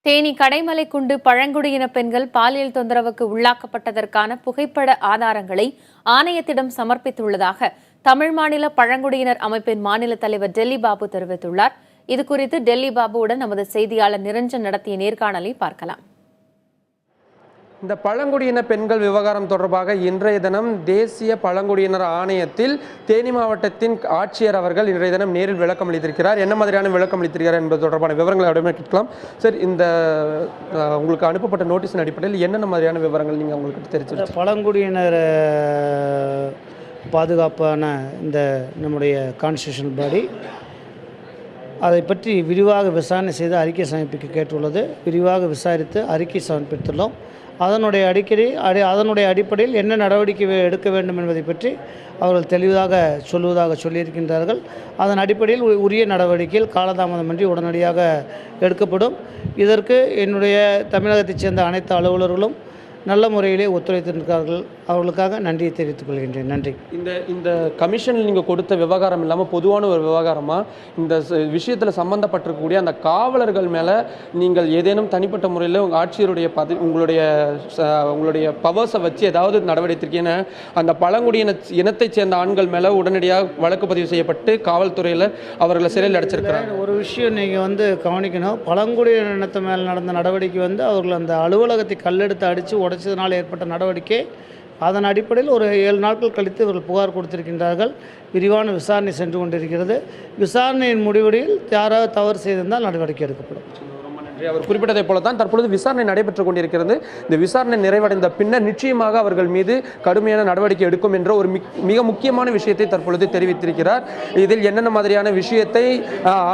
தேனி கடைமலைக்குண்டு பழங்குடியின பெண்கள் பாலியல் தொந்தரவுக்கு உள்ளாக்கப்பட்டதற்கான புகைப்பட ஆதாரங்களை ஆணையத்திடம் சமர்ப்பித்துள்ளதாக தமிழ் மாநில பழங்குடியினர் அமைப்பின் மாநில தலைவர் டெல்லி பாபு தெரிவித்துள்ளார். இதுகுறித்து டெல்லி பாபுவுடன் நமது செய்தியாளர் நிரஞ்சன் நடத்திய நேர்காணலை பார்க்கலாம். இந்த பழங்குடியின பெண்கள் விவகாரம் தொடர்பாக இன்றைய தினம் தேசிய பழங்குடியினர் ஆணையத்தில் தேனி மாவட்டத்தின் ஆட்சியர் அவர்கள் இன்றைய தினம் நேரில் விளக்கம் அளித்திருக்கிறார். என்ன மாதிரியான விளக்கம் அளித்திருக்கிறார் என்பது தொடர்பான விவரங்களை உடனே கேட்கலாம். சார், இந்த உங்களுக்கு அனுப்பப்பட்ட நோட்டீஸின் அடிப்படையில் என்னென்ன மாதிரியான விவரங்கள் நீங்கள் உங்களுக்கு தெரிஞ்சு? பழங்குடியினர் பாதுகாப்பான இந்த நம்முடைய கான்ஸ்டியூஷன் பாடி அதை பற்றி விரிவாக விசாரணை செய்து அறிக்கை சமர்ப்பிக்க கேட்டுள்ளது. விரிவாக விசாரித்து அறிக்கை சமர்ப்பித்துள்ளோம். அதனுடைய அடிப்படையில் என்ன நடவடிக்கை எடுக்க வேண்டும் என்பதை பற்றி அவர்கள் தெளிவாக சொல்லியிருக்கின்றார்கள். அதன் அடிப்படையில் உரிய நடவடிக்கைகள் காலதாமதமின்றி உடனடியாக எடுக்கப்படும். இதற்கு என்னுடைய தமிழகத்தைச் சேர்ந்த அனைத்து அலுவலர்களும் நல்ல முறையிலே ஒத்துழைத்திருக்கிறார்கள். அவர்களுக்காக நன்றியை தெரிவித்துக் கொள்கின்றேன். நன்றி. இந்த கமிஷனில் நீங்கள் கொடுத்த விவகாரம் இல்லாமல் பொதுவான ஒரு விவகாரமாக இந்த விஷயத்தில் சம்பந்தப்பட்டிருக்கக்கூடிய அந்த காவலர்கள் மேலே நீங்கள் ஏதேனும் தனிப்பட்ட முறையில் உங்கள் ஆட்சியருடைய உங்களுடைய பவர்ஸை வச்சு ஏதாவது நடவடிக்கைன்னு அந்த பழங்குடியின இனத்தைச் சேர்ந்த ஆண்கள் மேலே உடனடியாக வழக்கு பதிவு செய்யப்பட்டு காவல்துறையில் அவர்களை சிறையில் அடைச்சிருக்கிறாங்க. ஒரு விஷயம் நீங்கள் கவனிக்கணும். பழங்குடியின இனத்து மேலே நடந்த நடவடிக்கை அவர்கள் அந்த அலுவலகத்தை கல்லெடுத்து அடித்து உடைச்சதுனால ஏற்பட்ட நடவடிக்கை. அதன் அடிப்படையில் ஒரு 7 நாட்கள் கழித்து இவர்கள் புகார் கொடுத்திருக்கின்றார்கள். விரிவான விசாரணை சென்று கொண்டிருக்கிறது. விசாரணையின் முடிவுகளில் யாராவது தவறு செய்திருந்தால் நடவடிக்கை எடுக்கப்படும். அவர் குறிப்பிட்டதை போல தான் தற்பொழுது விசாரணை நடைபெற்றுக் கொண்டிருக்கிறது. இந்த விசாரணை நிறைவடைந்த பின்னர் நிச்சயமாக அவர்கள் மீது கடுமையான நடவடிக்கை எடுக்கும் என்ற ஒரு மிக முக்கியமான விஷயத்தை தற்பொழுது தெரிவித்திருக்கிறார். இதில் என்னென்ன மாதிரியான விஷயத்தை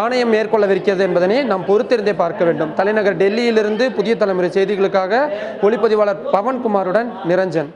ஆணையம் மேற்கொள்ளவிருக்கிறது என்பதனை நாம் பொறுத்திருந்தே பார்க்க வேண்டும். தலைநகர் டெல்லியிலிருந்து புதிய தலைமுறை செய்திகளுக்காக ஒளிப்பதிவாளர் பவன்குமாருடன் நிரஞ்சன்.